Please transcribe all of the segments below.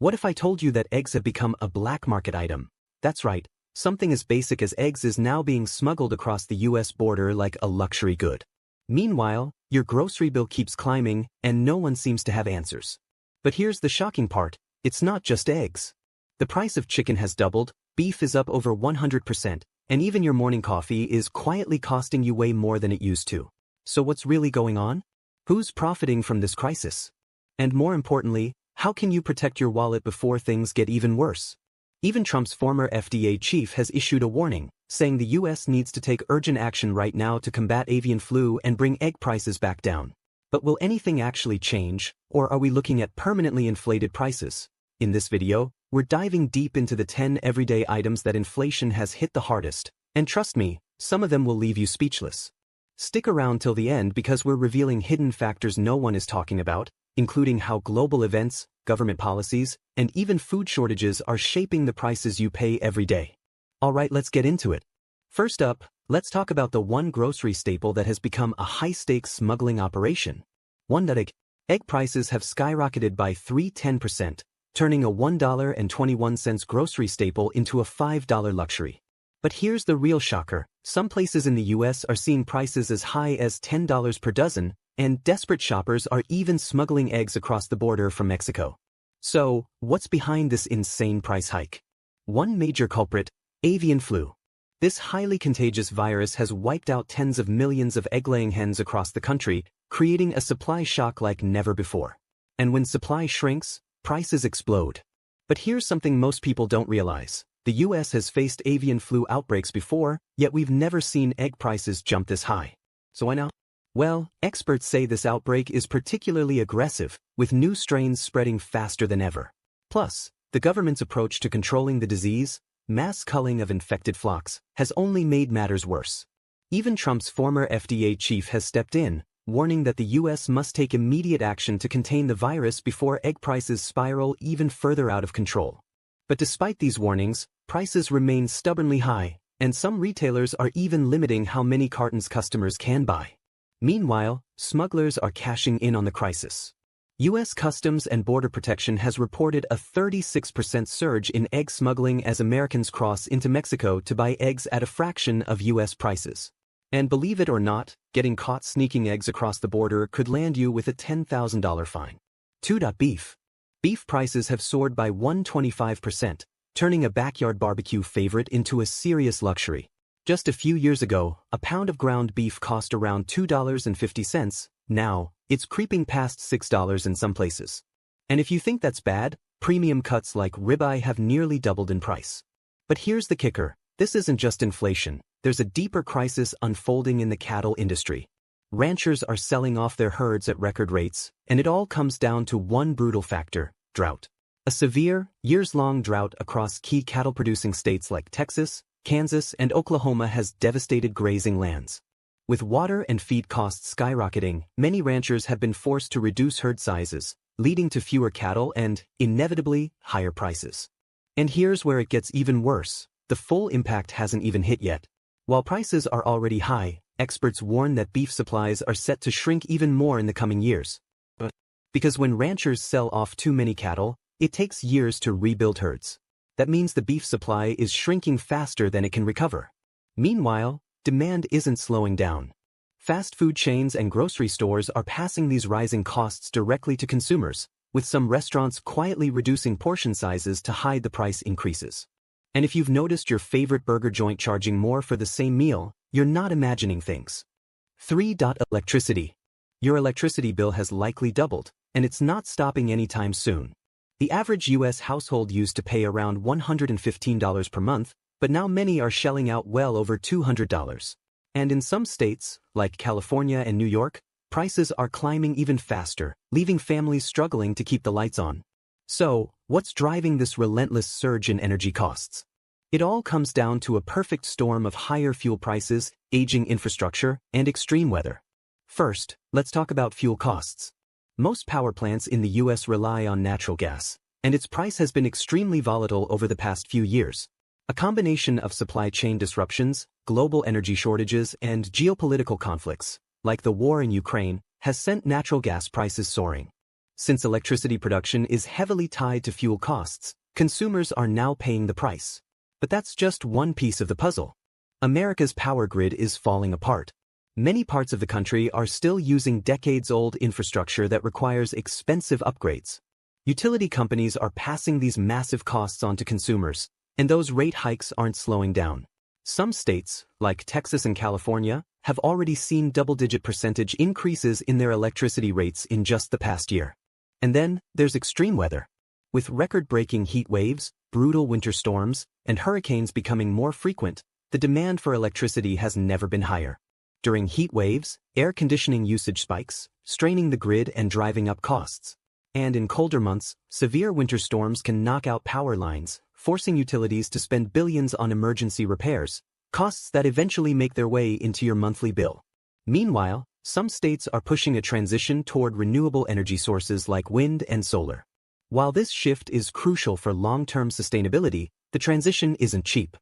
What if I told you that eggs have become a black market item? That's right, something as basic as eggs is now being smuggled across the US border like a luxury good. Meanwhile, your grocery bill keeps climbing, and no one seems to have answers. But here's the shocking part, it's not just eggs. The price of chicken has doubled, beef is up over 100%, and even your morning coffee is quietly costing you way more than it used to. So what's really going on? Who's profiting from this crisis? And more importantly, how can you protect your wallet before things get even worse? Even Trump's former FDA chief has issued a warning, saying the US needs to take urgent action right now to combat avian flu and bring egg prices back down. But will anything actually change, or are we looking at permanently inflated prices? In this video, we're diving deep into the 10 everyday items that inflation has hit the hardest, and trust me, some of them will leave you speechless. Stick around till the end because we're revealing hidden factors no one is talking about, including how global events, government policies, and even food shortages are shaping the prices you pay every day. Alright, let's get into it. First up, let's talk about the one grocery staple that has become a high-stakes smuggling operation. Egg prices have skyrocketed by 310%, turning a $1.21 grocery staple into a $5 luxury. But here's the real shocker, some places in the US are seeing prices as high as $10 per dozen, and desperate shoppers are even smuggling eggs across the border from Mexico. So, what's behind this insane price hike? One major culprit, avian flu. This highly contagious virus has wiped out tens of millions of egg-laying hens across the country, creating a supply shock like never before. And when supply shrinks, prices explode. But here's something most people don't realize. The US has faced avian flu outbreaks before, yet we've never seen egg prices jump this high. So why now? Well, experts say this outbreak is particularly aggressive, with new strains spreading faster than ever. Plus, the government's approach to controlling the disease, mass culling of infected flocks, has only made matters worse. Even Trump's former FDA chief has stepped in, warning that the US must take immediate action to contain the virus before egg prices spiral even further out of control. But despite these warnings, prices remain stubbornly high, and some retailers are even limiting how many cartons customers can buy. Meanwhile, smugglers are cashing in on the crisis. U.S. Customs and Border Protection has reported a 36% surge in egg smuggling as Americans cross into Mexico to buy eggs at a fraction of U.S. prices. And believe it or not, getting caught sneaking eggs across the border could land you with a $10,000 fine. Beef. Beef prices have soared by 125%, turning a backyard barbecue favorite into a serious luxury. Just a few years ago, a pound of ground beef cost around $2.50, now, it's creeping past $6 in some places. And if you think that's bad, premium cuts like ribeye have nearly doubled in price. But here's the kicker, this isn't just inflation, there's a deeper crisis unfolding in the cattle industry. Ranchers are selling off their herds at record rates, and it all comes down to one brutal factor, drought. A severe, years-long drought across key cattle-producing states like Texas, Kansas, and Oklahoma has devastated grazing lands. With water and feed costs skyrocketing, many ranchers have been forced to reduce herd sizes, leading to fewer cattle and, inevitably, higher prices. And here's where it gets even worse, the full impact hasn't even hit yet. While prices are already high, experts warn that beef supplies are set to shrink even more in the coming years. Because when ranchers sell off too many cattle, it takes years to rebuild herds. That means the beef supply is shrinking faster than it can recover. Meanwhile, demand isn't slowing down. Fast food chains and grocery stores are passing these rising costs directly to consumers, with some restaurants quietly reducing portion sizes to hide the price increases. And if you've noticed your favorite burger joint charging more for the same meal, you're not imagining things. Electricity. Your electricity bill has likely doubled, and it's not stopping anytime soon. The average U.S. household used to pay around $115 per month, but now many are shelling out well over $200. And in some states, like California and New York, prices are climbing even faster, leaving families struggling to keep the lights on. So, what's driving this relentless surge in energy costs? It all comes down to a perfect storm of higher fuel prices, aging infrastructure, and extreme weather. First, let's talk about fuel costs. Most power plants in the U.S. rely on natural gas, and its price has been extremely volatile over the past few years. A combination of supply chain disruptions, global energy shortages, and geopolitical conflicts, like the war in Ukraine, has sent natural gas prices soaring. Since electricity production is heavily tied to fuel costs, consumers are now paying the price. But that's just one piece of the puzzle. America's power grid is falling apart. Many parts of the country are still using decades-old infrastructure that requires expensive upgrades. Utility companies are passing these massive costs on to consumers, and those rate hikes aren't slowing down. Some states, like Texas and California, have already seen double-digit percentage increases in their electricity rates in just the past year. And then, there's extreme weather. With record-breaking heat waves, brutal winter storms, and hurricanes becoming more frequent, the demand for electricity has never been higher. During heat waves, air conditioning usage spikes, straining the grid and driving up costs. And in colder months, severe winter storms can knock out power lines, forcing utilities to spend billions on emergency repairs, costs that eventually make their way into your monthly bill. Meanwhile, some states are pushing a transition toward renewable energy sources like wind and solar. While this shift is crucial for long-term sustainability, the transition isn't cheap.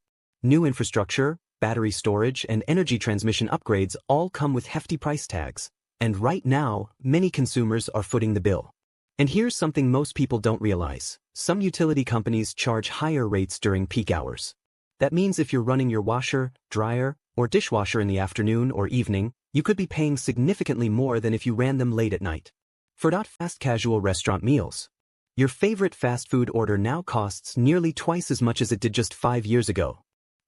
New infrastructure, battery storage, and energy transmission upgrades all come with hefty price tags, and right now, many consumers are footing the bill. And here's something most people don't realize. Some utility companies charge higher rates during peak hours. That means if you're running your washer, dryer, or dishwasher in the afternoon or evening, you could be paying significantly more than if you ran them late at night. For fast casual restaurant meals, your favorite fast food order now costs nearly twice as much as it did just 5 years ago.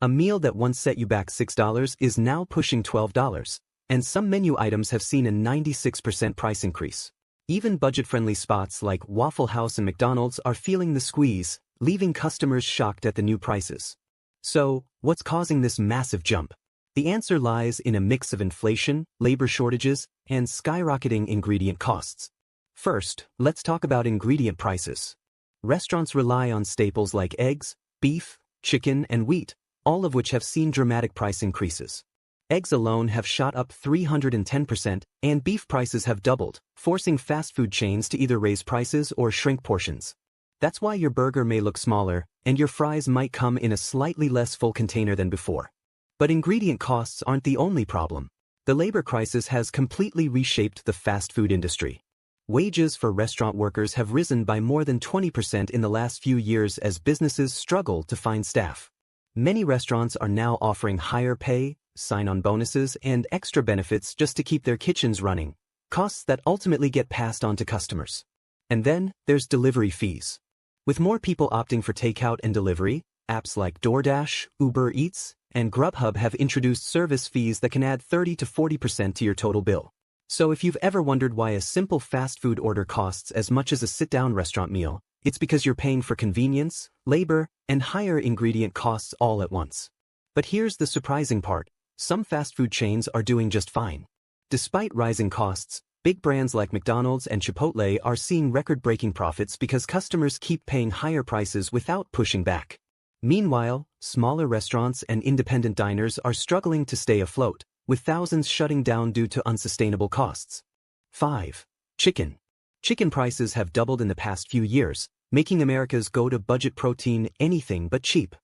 A meal that once set you back $6 is now pushing $12, and some menu items have seen a 96% price increase. Even budget-friendly spots like Waffle House and McDonald's are feeling the squeeze, leaving customers shocked at the new prices. So, what's causing this massive jump? The answer lies in a mix of inflation, labor shortages, and skyrocketing ingredient costs. First, let's talk about ingredient prices. Restaurants rely on staples like eggs, beef, chicken, and wheat, all of which have seen dramatic price increases. Eggs alone have shot up 310%, and beef prices have doubled, forcing fast food chains to either raise prices or shrink portions. That's why your burger may look smaller, and your fries might come in a slightly less full container than before. But ingredient costs aren't the only problem. The labor crisis has completely reshaped the fast food industry. Wages for restaurant workers have risen by more than 20% in the last few years as businesses struggle to find staff. Many restaurants are now offering higher pay, sign-on bonuses, and extra benefits just to keep their kitchens running, costs that ultimately get passed on to customers. And then, there's delivery fees. With more people opting for takeout and delivery, apps like DoorDash, Uber Eats, and Grubhub have introduced service fees that can add 30 to 40% to your total bill. So if you've ever wondered why a simple fast food order costs as much as a sit-down restaurant meal, it's because you're paying for convenience, labor, and higher ingredient costs all at once. But here's the surprising part. Some fast food chains are doing just fine. Despite rising costs, big brands like McDonald's and Chipotle are seeing record-breaking profits because customers keep paying higher prices without pushing back. Meanwhile, smaller restaurants and independent diners are struggling to stay afloat, with thousands shutting down due to unsustainable costs. 5. Chicken. Chicken prices have doubled in the past few years, making America's go-to budget protein anything but cheap.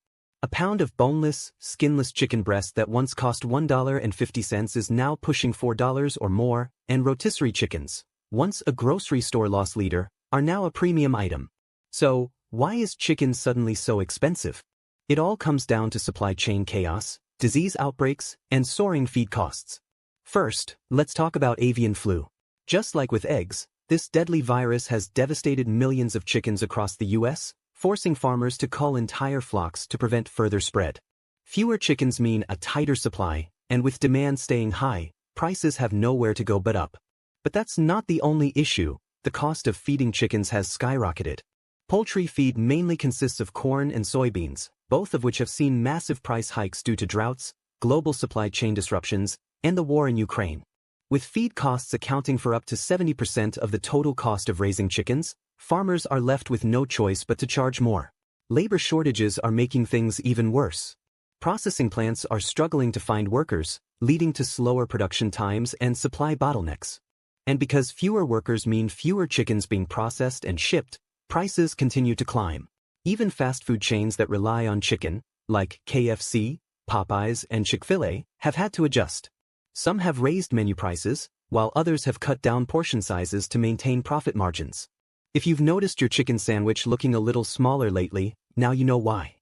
A pound of boneless, skinless chicken breast that once cost $1.50 is now pushing $4 or more, and rotisserie chickens, once a grocery store loss leader, are now a premium item. So, why is chicken suddenly so expensive? It all comes down to supply chain chaos, disease outbreaks, and soaring feed costs. First, let's talk about avian flu. Just like with eggs, this deadly virus has devastated millions of chickens across the U.S., forcing farmers to cull entire flocks to prevent further spread. Fewer chickens mean a tighter supply, and with demand staying high, prices have nowhere to go but up. But that's not the only issue. The cost of feeding chickens has skyrocketed. Poultry feed mainly consists of corn and soybeans, both of which have seen massive price hikes due to droughts, global supply chain disruptions, and the war in Ukraine. With feed costs accounting for up to 70% of the total cost of raising chickens, farmers are left with no choice but to charge more. Labor shortages are making things even worse. Processing plants are struggling to find workers, leading to slower production times and supply bottlenecks. And because fewer workers mean fewer chickens being processed and shipped, prices continue to climb. Even fast food chains that rely on chicken, like KFC, Popeyes, and Chick-fil-A, have had to adjust. Some have raised menu prices, while others have cut down portion sizes to maintain profit margins. If you've noticed your chicken sandwich looking a little smaller lately, now you know why.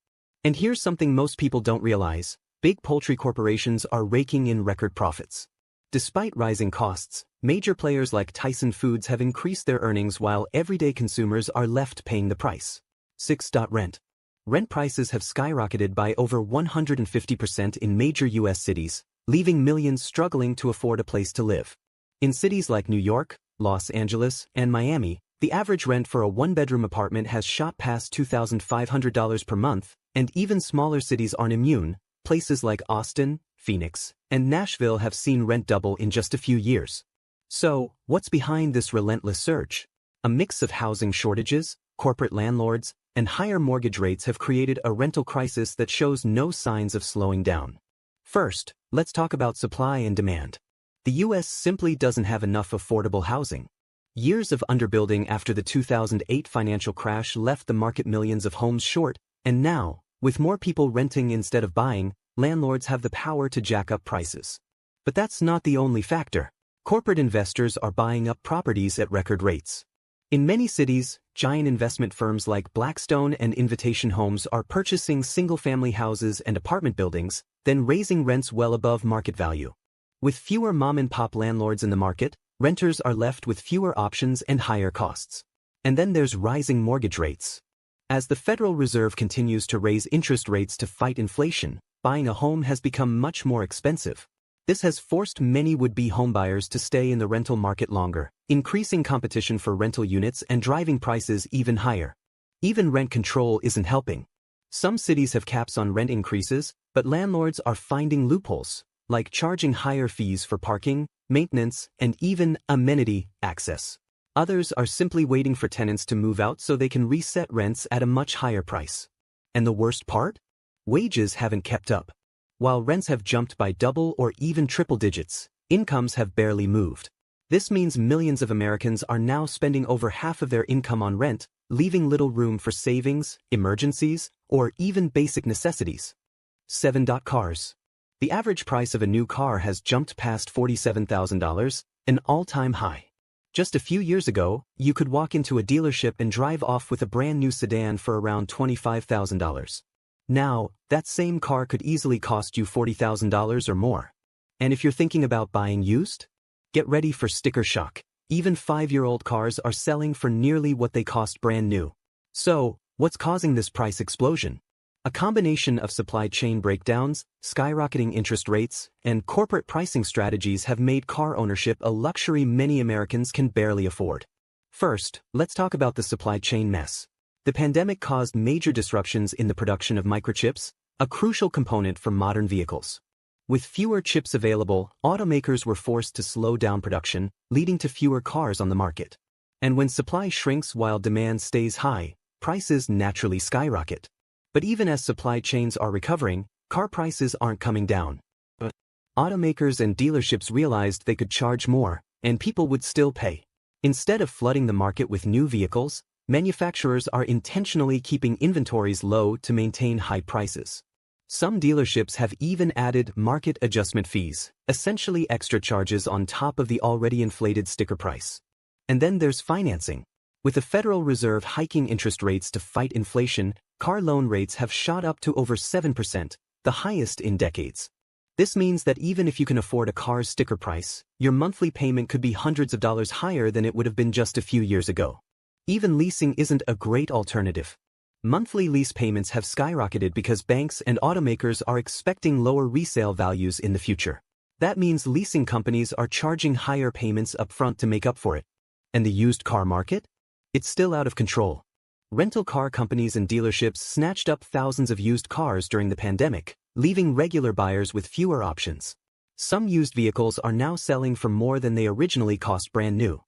And here's something most people don't realize: big poultry corporations are raking in record profits. Despite rising costs, major players like Tyson Foods have increased their earnings while everyday consumers are left paying the price. 6. Rent. Rent prices have skyrocketed by over 150% in major U.S. cities, leaving millions struggling to afford a place to live. In cities like New York, Los Angeles, and Miami, the average rent for a one-bedroom apartment has shot past $2,500 per month, and even smaller cities aren't immune. Places like Austin, Phoenix, and Nashville have seen rent double in just a few years. So, what's behind this relentless surge? A mix of housing shortages, corporate landlords, and higher mortgage rates have created a rental crisis that shows no signs of slowing down. First, let's talk about supply and demand. The U.S. simply doesn't have enough affordable housing. Years of underbuilding after the 2008 financial crash left the market millions of homes short, and now, with more people renting instead of buying, landlords have the power to jack up prices. But that's not the only factor. Corporate investors are buying up properties at record rates. In many cities, giant investment firms like Blackstone and Invitation Homes are purchasing single-family houses and apartment buildings, then raising rents well above market value. With fewer mom-and-pop landlords in the market, renters are left with fewer options and higher costs. And then there's rising mortgage rates. As the Federal Reserve continues to raise interest rates to fight inflation, buying a home has become much more expensive. This has forced many would-be homebuyers to stay in the rental market longer, increasing competition for rental units and driving prices even higher. Even rent control isn't helping. Some cities have caps on rent increases, but landlords are finding loopholes, like charging higher fees for parking, maintenance, and even amenity access. Others are simply waiting for tenants to move out so they can reset rents at a much higher price. And the worst part? Wages haven't kept up. While rents have jumped by double or even triple digits, incomes have barely moved. This means millions of Americans are now spending over half of their income on rent, leaving little room for savings, emergencies, or even basic necessities. 7. Cars. The average price of a new car has jumped past $47,000, an all-time high. Just a few years ago, you could walk into a dealership and drive off with a brand new sedan for around $25,000. Now, that same car could easily cost you $40,000 or more. And if you're thinking about buying used, get ready for sticker shock. Even 5-year-old cars are selling for nearly what they cost brand new. So, what's causing this price explosion? A combination of supply chain breakdowns, skyrocketing interest rates, and corporate pricing strategies have made car ownership a luxury many Americans can barely afford. First, let's talk about the supply chain mess. The pandemic caused major disruptions in the production of microchips, a crucial component for modern vehicles. With fewer chips available, automakers were forced to slow down production, leading to fewer cars on the market. And when supply shrinks while demand stays high, prices naturally skyrocket. But even as supply chains are recovering, car prices aren't coming down. But automakers and dealerships realized they could charge more, and people would still pay. Instead of flooding the market with new vehicles, manufacturers are intentionally keeping inventories low to maintain high prices. Some dealerships have even added market adjustment fees, essentially extra charges on top of the already inflated sticker price. And then there's financing. With the Federal Reserve hiking interest rates to fight inflation, car loan rates have shot up to over 7%, the highest in decades. This means that even if you can afford a car's sticker price, your monthly payment could be hundreds of dollars higher than it would have been just a few years ago. Even leasing isn't a great alternative. Monthly lease payments have skyrocketed because banks and automakers are expecting lower resale values in the future. That means leasing companies are charging higher payments upfront to make up for it. And the used car market? It's still out of control. Rental car companies and dealerships snatched up thousands of used cars during the pandemic, leaving regular buyers with fewer options. Some used vehicles are now selling for more than they originally cost brand new.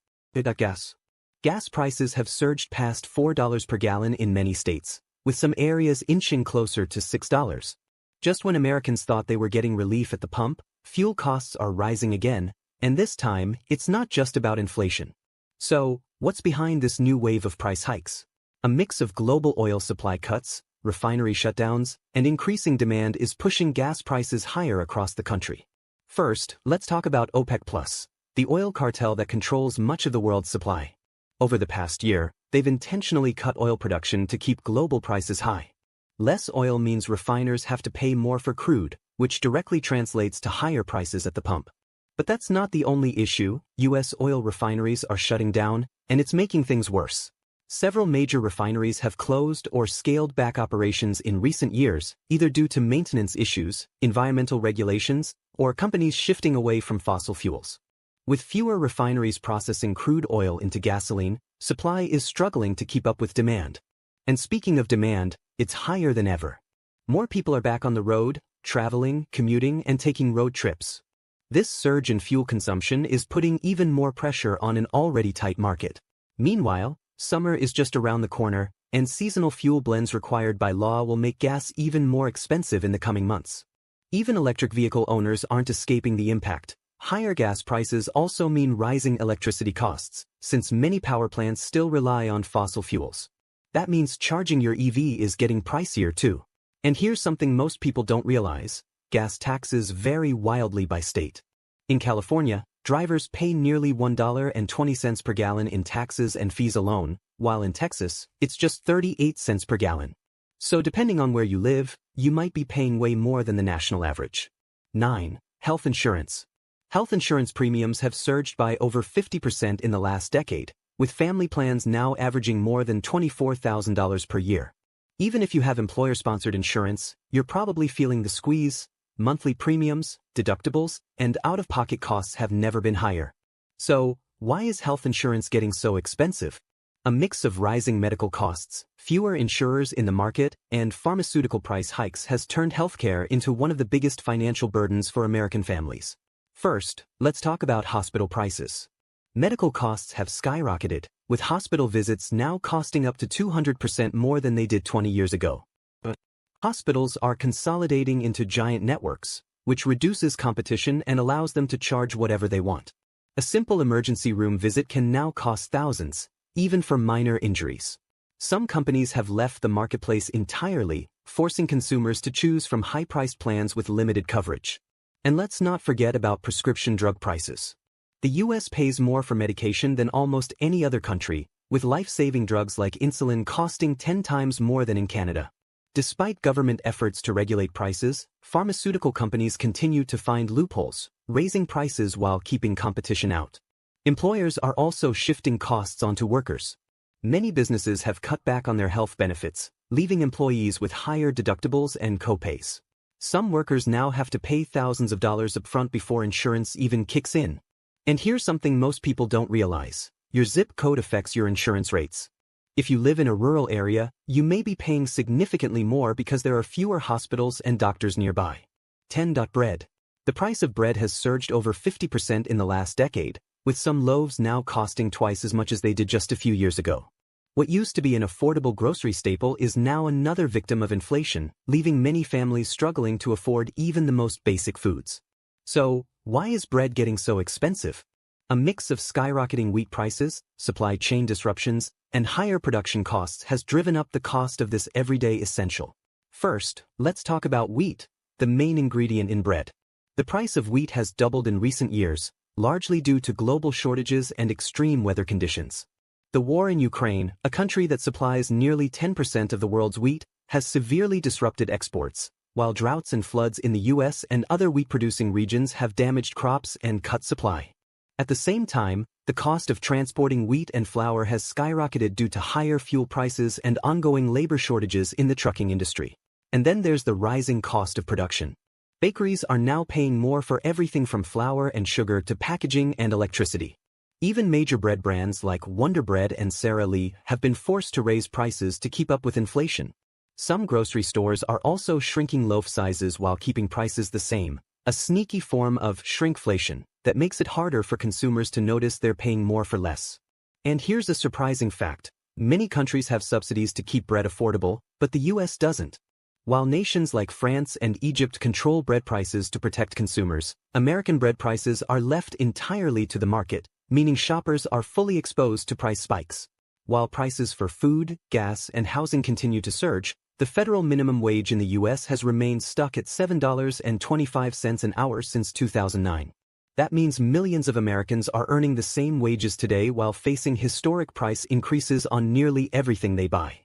Gas prices have surged past $4 per gallon in many states, with some areas inching closer to $6. Just when Americans thought they were getting relief at the pump, fuel costs are rising again, and this time, it's not just about inflation. So, what's behind this new wave of price hikes? A mix of global oil supply cuts, refinery shutdowns, and increasing demand is pushing gas prices higher across the country. First, let's talk about OPEC+, the oil cartel that controls much of the world's supply. Over the past year, they've intentionally cut oil production to keep global prices high. Less oil means refiners have to pay more for crude, which directly translates to higher prices at the pump. But that's not the only issue. U.S. oil refineries are shutting down, and it's making things worse. Several major refineries have closed or scaled back operations in recent years, either due to maintenance issues, environmental regulations, or companies shifting away from fossil fuels. With fewer refineries processing crude oil into gasoline, supply is struggling to keep up with demand. And speaking of demand, it's higher than ever. More people are back on the road, traveling, commuting, and taking road trips. This surge in fuel consumption is putting even more pressure on an already tight market. Meanwhile, summer is just around the corner, and seasonal fuel blends required by law will make gas even more expensive in the coming months. Even electric vehicle owners aren't escaping the impact. Higher gas prices also mean rising electricity costs, since many power plants still rely on fossil fuels. That means charging your EV is getting pricier too. And here's something most people don't realize: gas taxes vary wildly by state. In California, drivers pay nearly $1.20 per gallon in taxes and fees alone, while in Texas, it's just 38 cents per gallon. So depending on where you live, you might be paying way more than the national average. 9. Health insurance. Health insurance premiums have surged by over 50% in the last decade, with family plans now averaging more than $24,000 per year. Even if you have employer-sponsored insurance, you're probably feeling the squeeze. Monthly premiums, deductibles, and out-of-pocket costs have never been higher. So, why is health insurance getting so expensive? A mix of rising medical costs, fewer insurers in the market, and pharmaceutical price hikes has turned healthcare into one of the biggest financial burdens for American families. First, let's talk about hospital prices. Medical costs have skyrocketed, with hospital visits now costing up to 200% more than they did 20 years ago. But hospitals are consolidating into giant networks, which reduces competition and allows them to charge whatever they want. A simple emergency room visit can now cost thousands, even for minor injuries. Some companies have left the marketplace entirely, forcing consumers to choose from high-priced plans with limited coverage. And let's not forget about prescription drug prices. The U.S. pays more for medication than almost any other country, with life-saving drugs like insulin costing 10 times more than in Canada. Despite government efforts to regulate prices, pharmaceutical companies continue to find loopholes, raising prices while keeping competition out. Employers are also shifting costs onto workers. Many businesses have cut back on their health benefits, leaving employees with higher deductibles and co-pays. Some workers now have to pay thousands of dollars upfront before insurance even kicks in. And here's something most people don't realize: your zip code affects your insurance rates. If you live in a rural area, you may be paying significantly more because there are fewer hospitals and doctors nearby. 10. Bread. The price of bread has surged over 50% in the last decade, with some loaves now costing twice as much as they did just a few years ago. What used to be an affordable grocery staple is now another victim of inflation, leaving many families struggling to afford even the most basic foods. So, why is bread getting so expensive? A mix of skyrocketing wheat prices, supply chain disruptions, and higher production costs has driven up the cost of this everyday essential. First, let's talk about wheat, the main ingredient in bread. The price of wheat has doubled in recent years, largely due to global shortages and extreme weather conditions. The war in Ukraine, a country that supplies nearly 10% of the world's wheat, has severely disrupted exports, while droughts and floods in the U.S. and other wheat-producing regions have damaged crops and cut supply. At the same time, the cost of transporting wheat and flour has skyrocketed due to higher fuel prices and ongoing labor shortages in the trucking industry. And then there's the rising cost of production. Bakeries are now paying more for everything from flour and sugar to packaging and electricity. Even major bread brands like Wonder Bread and Sara Lee have been forced to raise prices to keep up with inflation. Some grocery stores are also shrinking loaf sizes while keeping prices the same, a sneaky form of shrinkflation that makes it harder for consumers to notice they're paying more for less. And here's a surprising fact: many countries have subsidies to keep bread affordable, but the U.S. doesn't. While nations like France and Egypt control bread prices to protect consumers, American bread prices are left entirely to the market, meaning shoppers are fully exposed to price spikes. While prices for food, gas, and housing continue to surge, the federal minimum wage in the U.S. has remained stuck at $7.25 an hour since 2009. That means millions of Americans are earning the same wages today while facing historic price increases on nearly everything they buy.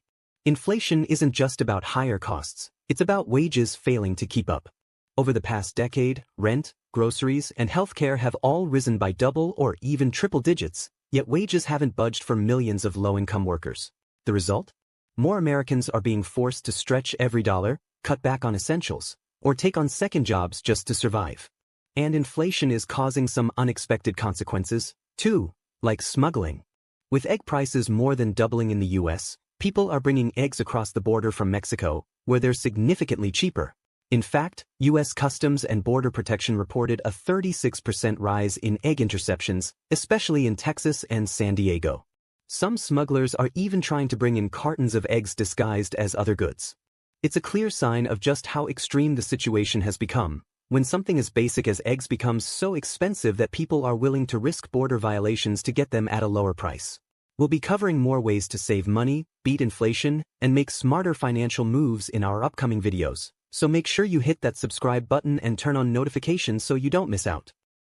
Inflation isn't just about higher costs, it's about wages failing to keep up. Over the past decade, rent, groceries, and healthcare have all risen by double or even triple digits, yet wages haven't budged for millions of low-income workers. The result? More Americans are being forced to stretch every dollar, cut back on essentials, or take on second jobs just to survive. And inflation is causing some unexpected consequences, too, like smuggling. With egg prices more than doubling in the US, people are bringing eggs across the border from Mexico, where they're significantly cheaper. In fact, US Customs and Border Protection reported a 36% rise in egg interceptions, especially in Texas and San Diego. Some smugglers are even trying to bring in cartons of eggs disguised as other goods. It's a clear sign of just how extreme the situation has become, when something as basic as eggs becomes so expensive that people are willing to risk border violations to get them at a lower price. We'll be covering more ways to save money, beat inflation, and make smarter financial moves in our upcoming videos, so make sure you hit that subscribe button and turn on notifications so you don't miss out.